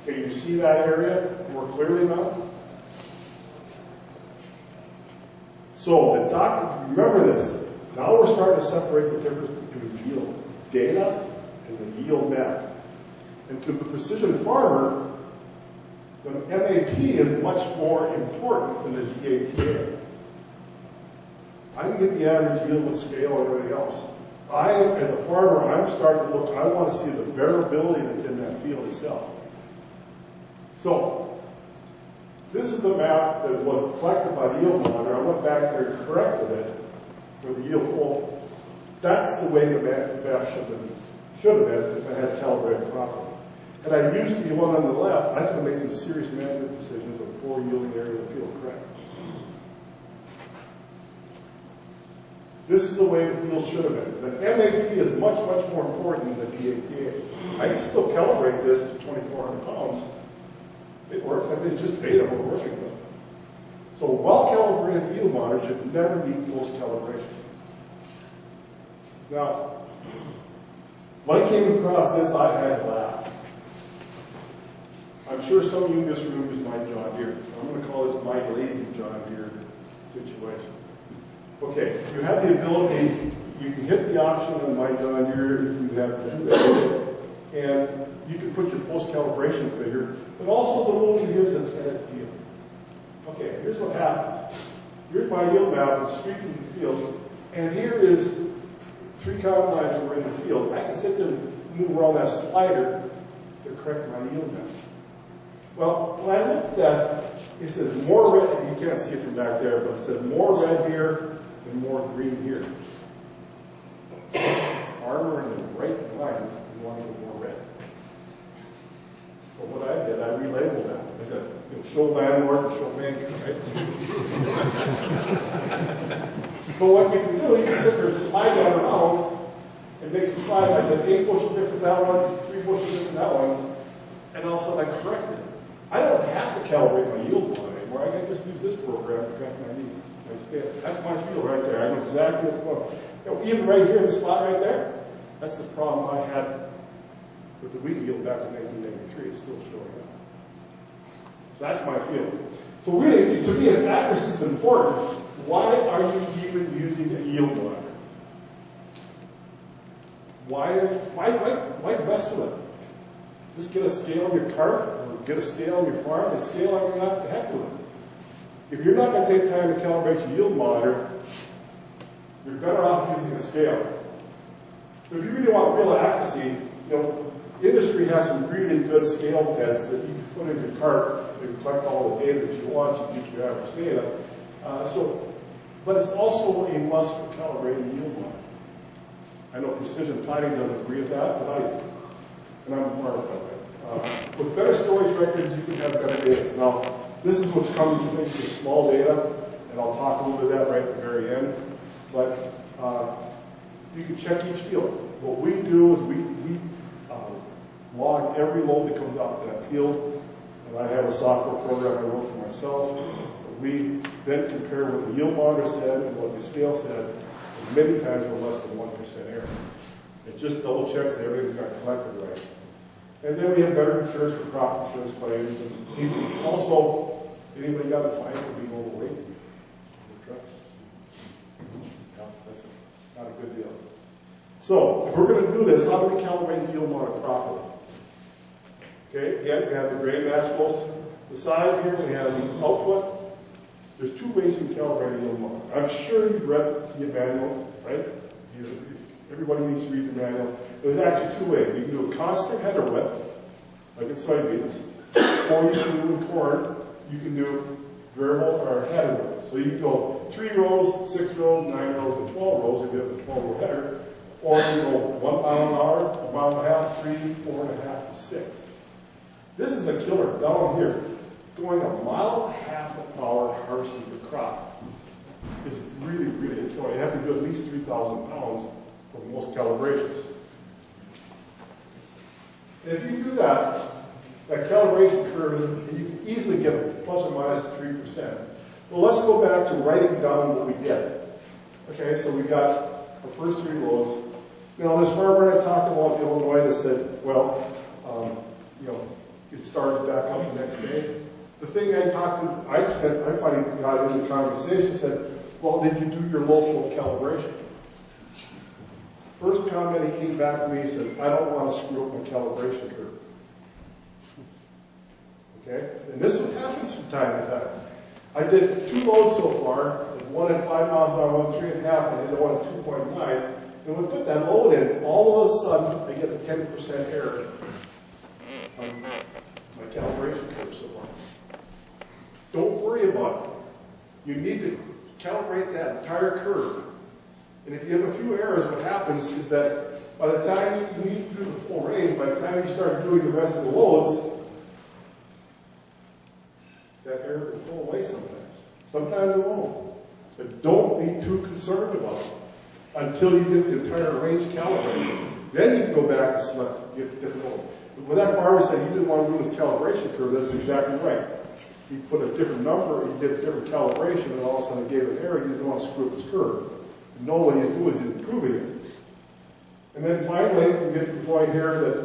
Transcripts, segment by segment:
Can you see that area more clearly now? So the document, remember this, now we're starting to separate the difference between yield data and the yield map. And to the precision farmer, the MAP is much more important than the DATA. I can get the average yield with scale and everything else. As a farmer, I'm starting to look, I want to see the variability that's in that field itself. So, this is the map that was collected by the yield monitor. I went back there and corrected it for the yield. Well, that's the way the map should have been if I had calibrated properly. Had I used the one on the left, I could have made some serious management decisions of poor yielding area of the field correct. This is the way the field should have been. But MAP is much, much more important than the DATA. I can still calibrate this to 2,400 pounds. It works. I think it's just data we're working with. So a well-calibrated yield monitor should never be post-calibration. Now, when I came across this, I had to laugh. I'm sure some of you in this room use my John Deere. I'm going to call this my lazy John Deere situation. Okay, you have the ability, you can hit the option on my John Deere if you have to do that. And you can put your post-calibration figure, but also the rule gives it that field. Okay, here's what happens. Here's my yield map, it's streaking the field, and here is 3 combines that are in the field. I can sit there and move around that slider to correct my yield map. Well, when I looked at that, it says more red, you can't see it from back there, but it says more red here and more green here. Farmer in the right line, you want to go more red. So what I did, I relabeled that. I said, show landlord and show banker, right? But what you can do, you can sit there and slide that around and make some slide. I did 8 bushels different that one, 3 bushels different that one, and all of a sudden I corrected it. I don't have to calibrate my yield monitor anymore. I can just use this program to correct my yield, my scale. That's my field right there. I know exactly what's going on. You know, even right here in the spot right there, that's the problem I had with the wheat yield back in 1993. It's still showing up. So that's my field. So really, to me, if accuracy is important, why are you even using a yield monitor? Why mess with it? Just get a scale on your cart, or get a scale on your farm, and scale everything out to heck with it. If you're not going to take time to calibrate your yield monitor, you're better off using a scale. So if you really want real accuracy, industry has some really good scale pens that you can put in your cart and collect all the data that you want. You get your average data. But it's also a must for calibrating the yield monitor. I know precision planning doesn't agree with that, but I do. And I'm a farmer, by the way. With better storage records, you can have better data. Now, this is what's coming to think with small data, and I'll talk a little bit of that right at the very end. But you can check each field. What we do is we log every load that comes off that field, and I have a software program I wrote for myself. We then compare what the yield monitor said and what the scale said, and many times we're less than 1% error. It just double checks that everything got collected right. And then we have better insurance for crop insurance claims, and also anybody got a fine for being overweight in the trucks. Yeah, that's not a good deal. So, if we're going to do this, how do we calibrate the yield monitor properly? Okay, again, we have the grain mass flows. The side here, we have the output. There's 2 ways you can calibrate a yield monitor. I'm sure you've read the manual, right? Everybody needs to read the manual. There's actually 2 ways. You can do a constant header width, like in soybeans, or you can do in corn, you can do variable or header width. So you can go 3 rows, 6 rows, 9 rows, and 12 rows if you have a 12-row header. Or you go 1 mile an hour, 1.5 miles, 3, 4.5, 6. This is a killer down here. Going 1.5 miles an hour harvesting the crop is really, really a killer. You have to do at least 3,000 pounds for most calibrations. And if you do that, that calibration curve, you can easily get a plus or minus 3%. So let's go back to writing down what we did. Okay, so we got our first 3 rows. Now, this farmer I talked about in Illinois that said, well, it started back up the next day. The thing I finally got into the conversation, said, well, did you do your low flow calibration? First comment he came back to me, he said, I don't want to screw up my calibration curve. Okay? And this is what happens from time to time. I did 2 loads so far, one at 5 miles an hour, one at 3.5, and then one at 2.9. And when we put that load in, all of a sudden, I get the 10% error on my calibration curve so far. Don't worry about it. You need to calibrate that entire curve. And if you have a few errors, what happens is that by the time you need to do the full range, by the time you start doing the rest of the loads, that error will go away sometimes. Sometimes it won't. But don't be too concerned about it until you get the entire range calibrated. Then you can go back and select different loads. When that farmer said he didn't want to do his calibration curve, that's exactly right. He put a different number, he did a different calibration, and all of a sudden it gave an error. He didn't want to screw up his curve. And know what he's doing is he's improving it. And then finally, we get to the point here that,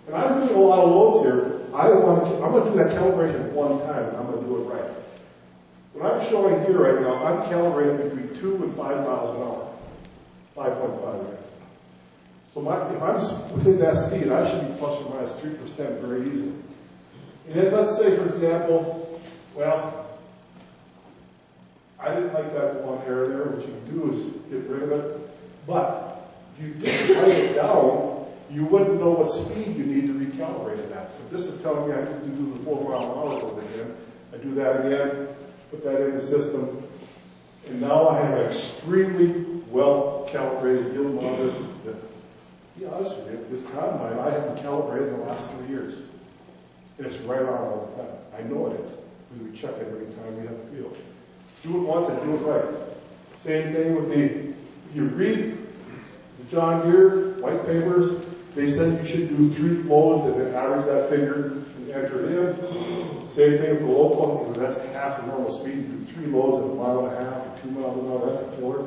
and I'm doing a lot of loads here. I'm going to do that calibration one time, and I'm going to do it right. What I'm showing here right now, I'm calibrating between 2 and 5 miles an hour. 5.5 again. So if I'm within that speed, I should be plus or minus 3% very easily. And then let's say, for example, well, I didn't like that one error there. What you can do is get rid of it. But if you didn't write it down, you wouldn't know what speed you need to recalibrate it at. If this is telling me I need to do the 4 mile an hour over again, I do that again, put that in the system, and now I have an extremely well calibrated yield monitor that, to be honest with you, this combine I haven't calibrated in the last 3 years. And it's right on all the time. I know it is, because we check it every time we have a field. Do it once and do it right. Same thing with if you read the John Deere white papers, they said you should do 3 loads and then average that figure and enter it in. Same thing with the local, that's half the normal speed. You do 3 loads at 1.5 miles or 2 miles an hour, that's a killer.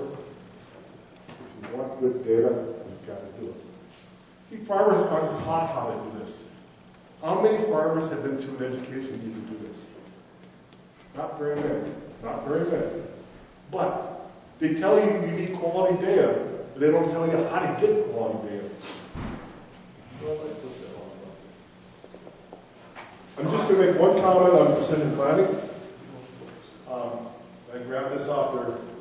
If you want good data, you've got to do it. See, farmers aren't taught how to do this. How many farmers have been through an education need to do this? Not very many. Not very many. But they tell you you need quality data, but they don't tell you how to get quality data. I'm just going to make one comment on precision planning. I grabbed this off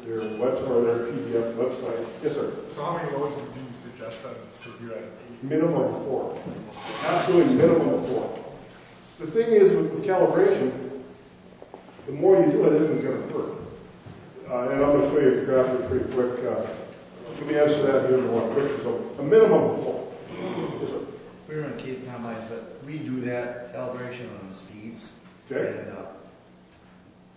their website or their PDF website. Yes, sir. So how many loads would you suggest then to do at? Minimum of 4. Absolutely minimum of 4. The thing is with calibration, the more you do it, isn't going to hurt. And I'm going to show you a graph here pretty quick. Let me answer that here in one picture. So a minimum of 4. Yes, sir. We were in case combines, but we do that calibration on the speeds. Okay.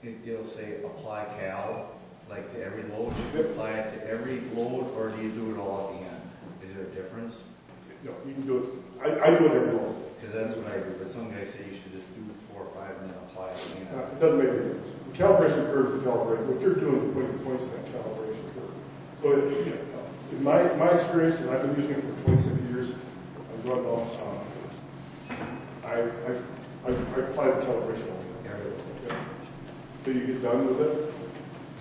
And it'll say apply cal, like to every load. Should you apply it to every load, or do you do it all at the end? Is there a difference? No, you can do it. I do it every load. Because that's what I do, but some guys say you should just do 4 or 5 and then apply it at the end. It doesn't make a difference. The calibration curve is the calibration. What you're doing is putting points in that calibration curve. So in my experience, and I've been using it for 26 years, I've run off, I apply the calibration on it. Okay. So you get done with it,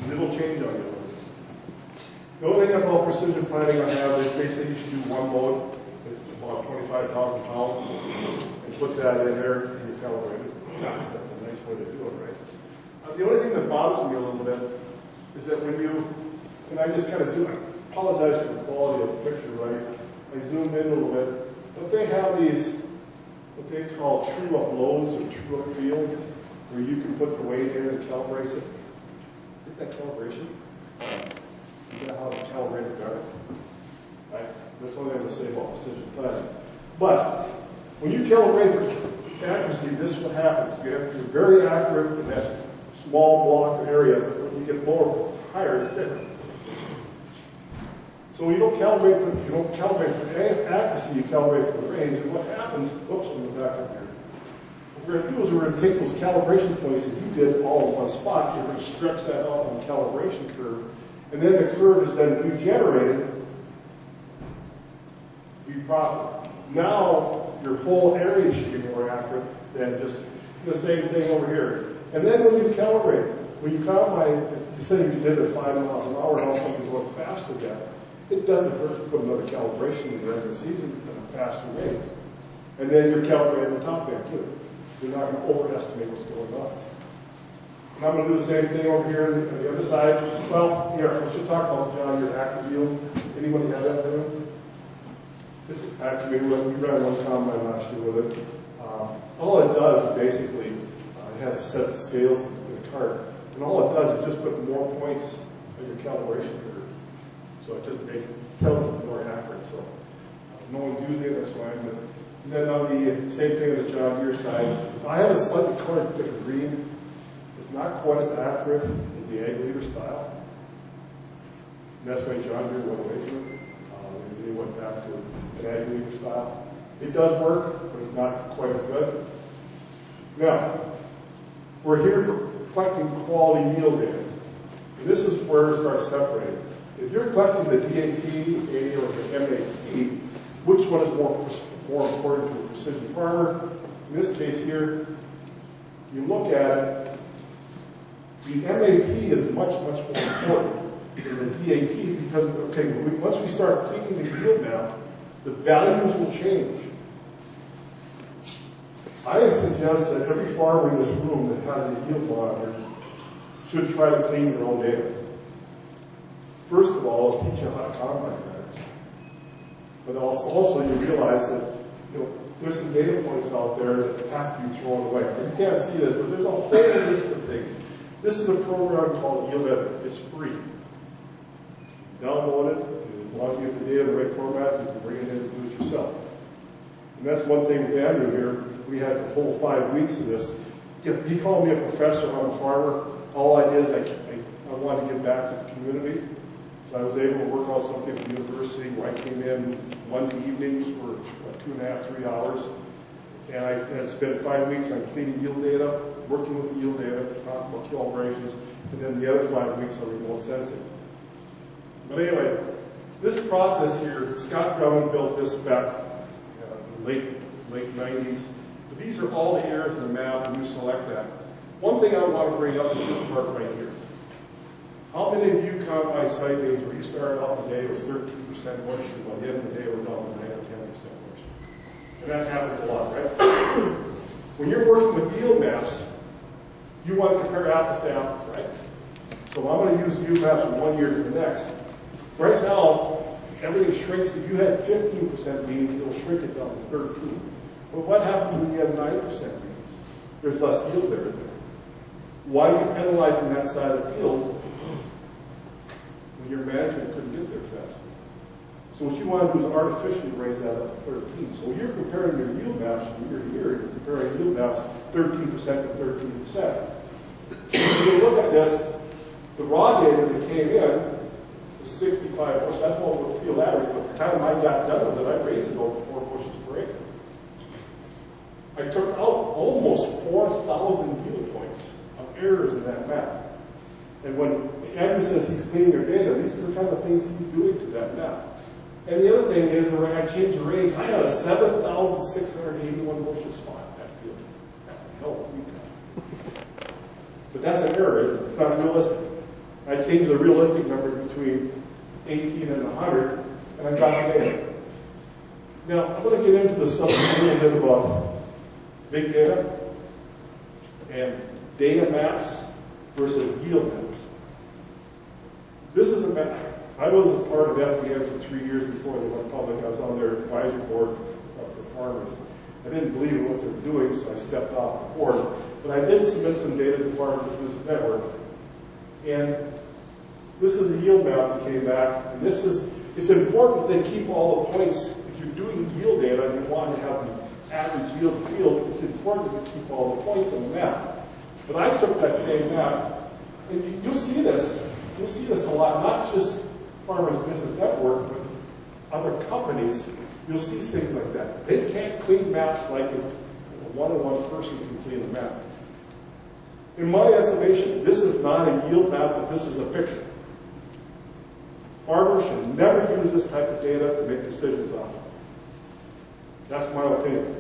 and it'll change on you. The only thing about precision planning I have is they say you should do 1 load at about 25,000 pounds and put that in there and you calibrate it. That's a nice way to do it, right? The only thing that bothers me a little bit is that when you, and I just kind of zoom, I apologize for the quality of the picture, right? I zoomed in a little bit, but they have these, what they call true-up loads or true-up fields, where you can put the weight in and calibrate it. Isn't that calibration? You know how to calibrate it better. Right? That's one thing I'm going to say about precision planning. But when you calibrate for accuracy, this is what happens. You're very accurate in that small block area, but when you get more higher, it's different. So you don't calibrate for accuracy, you calibrate for the range. And what happens, oops, I'm going to back up here. What we're going to do is we're going to take those calibration points that you did all in one spot, you're going to stretch that out on the calibration curve, and then the curve is then regenerated to be proper. Now, your whole area should be more accurate than just the same thing over here. And then when you calibrate, when you combine, you say you did it at 5 miles an hour and all something's going faster than that, it doesn't hurt to put another calibration in there in the season at a faster rate. And then you're calibrating the top end too. You're not going to overestimate what's going on. And I'm going to do the same thing over here on the other side. Well, here, we should talk about, John, your active yield. Anybody have that with? This is actually, we ran one combine last year with it. All it does is basically, it has a set of scales in the cart. And all it does is just put more points on your calibration curve. So it just basically tells it more accurate. So no one's using it, that's fine. But and then on the same thing on the John Deere side, I have a slightly colored different green. It's not quite as accurate as the Ag Leader style. And that's why John Deere went away from it. They went back to an Ag Leader style. It does work, but it's not quite as good. Now, we're here for collecting quality yield data. And this is where it starts separating. If you're collecting the DAT, A, or the MAP, which one is more important to a precision farmer? In this case here, you look at it, the MAP is much, much more important than the DAT because, okay, once we start cleaning the yield map, the values will change. I suggest that every farmer in this room that has a yield monitor should try to clean their own data. First of all, it'll teach you how to combine better. But also you realize that there's some data points out there that have to be thrown away. And you can't see this, but there's a whole list of things. This is a program called Yield Editor. It's free. Download it, and as long as you get the data in the right format, you can bring it in and do it yourself. And that's one thing with Andrew here. We had a whole 5 weeks of this. He called me a professor. I'm a farmer. All I did is I wanted to give back to the community. So I was able to work on something at the university where I came in Monday evenings for 2.5, 3 hours. And I had spent 5 weeks on cleaning yield data, working with the yield data, talking about calibrations, and then the other 5 weeks on remote sensing. But anyway, this process here, Scott Drummond built this back in the late 90s. But these are all the areas in the map, and you select that. One thing I want to bring up is this part right here. How many of you combine soybeans where you started out the day with 13% moisture, by the end of the day we're down to 9 or 10% moisture? And that happens a lot, right? When you're working with yield maps, you want to compare apples to apples, right? So I'm going to use yield maps from 1 year to the next. Right now, everything shrinks. If you had 15% beans, it'll shrink it down to 13. But what happens when you have 9% beans? There's less yield there, isn't there? Why are you penalizing that side of the field when your management couldn't get there fast? So what you want to do is artificially raise that up to 13. So when you're comparing your yield maps from year to year, you're comparing yield maps 13% to 13%. If you look at this, the raw data that came in was 65 bushels. That's what the field average. But by the time I got done with it, I raised it over 4 bushels per acre. I took out almost 4,000 yield points of errors in that map. And when Andrew says he's cleaning their data, these are the kind of things he's doing to that map. And the other thing is that when I changed the range, I had a 7,681 bushel spot in that field. That's a hell of a week. But that's an error. It's not realistic. I changed the realistic number between 18 and 100, and I got the data. Now, I'm going to get into the subject a little bit about big data and data maps versus yield maps. This is a map. I was a part of FBN for 3 years before they went public. I was on their advisory board for farmers. I didn't believe in what they were doing, so I stepped off the board. But I did submit some data to Farmers Business Network. And this is the yield map that came back. And this is, it's important that they keep all the points. If you're doing yield data and you want to have the average yield field, it's important to keep all the points on the map. But I took that same map, and you'll see this. You'll see this a lot, not just Farmers Business Network, but other companies. You'll see things like that. They can't clean maps like a one-on-one person can clean a map. In my estimation, this is not a yield map, but this is a picture. Farmers should never use this type of data to make decisions off of. That's my opinion.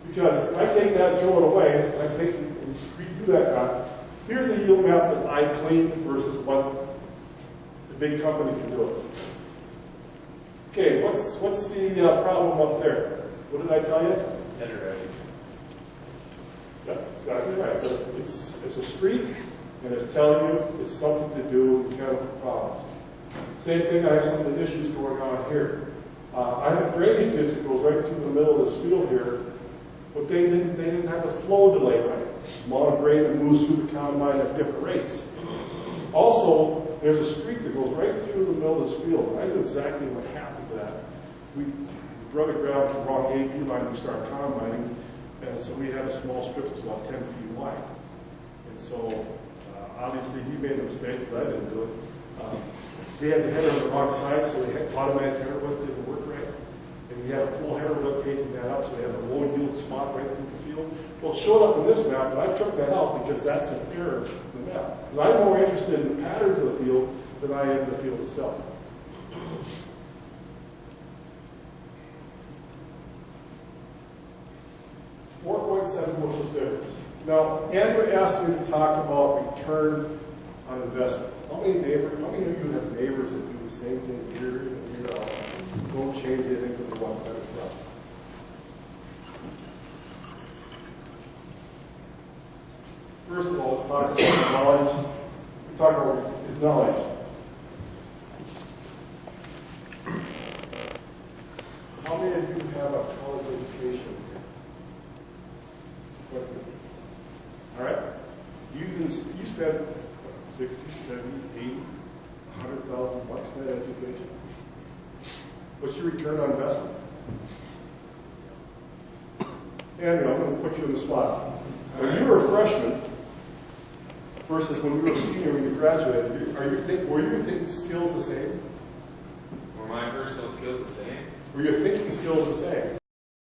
Because if I take that, throw it away, and I take and redo that map, here's the yield map that I cleaned versus what the big company can do it. Okay, what's the problem up there? What did I tell you? Header ready. Yep, exactly right. It's a streak, and it's telling you it's something to do with mechanical problems. Same thing, I have some of the issues going on here. I have a drainage ditch that goes right through the middle of this field here, but they didn't have the flow delay right. A lot of grain that moves through the combine at different rates. Also, there's a streak that goes right through the middle of this field. I knew exactly what happened to that. The brother grabbed the wrong AB line, we started combining, and so we had a small strip that's about 10 feet wide. And so, obviously, he made a mistake because I didn't do it. They had the header on the wrong side, so they had automatic header width didn't work right. And we had a full header width taking that out, so they had a low yield spot right through the field. Well, it showed up in this map, but I took that out because that's an error in the map. And I'm more interested in the patterns of the field than I am in the field itself. $4.7 bushels difference. Now, Andrew asked me to talk about return on investment. How many of you have neighbors that do the same thing year in and year out? Don't change anything for the one better crops. First of all, let's talk about knowledge. We talk about is knowledge. How many of you have a college education? All right? You spend 60, 70, 80, 100,000 bucks in that education. What's your return on investment? Andrew, I'm going to put you in the spot. When you were a freshman versus when you were a senior when you graduated, were your thinking skills the same? Were my personal skills the same? Were your thinking skills the same?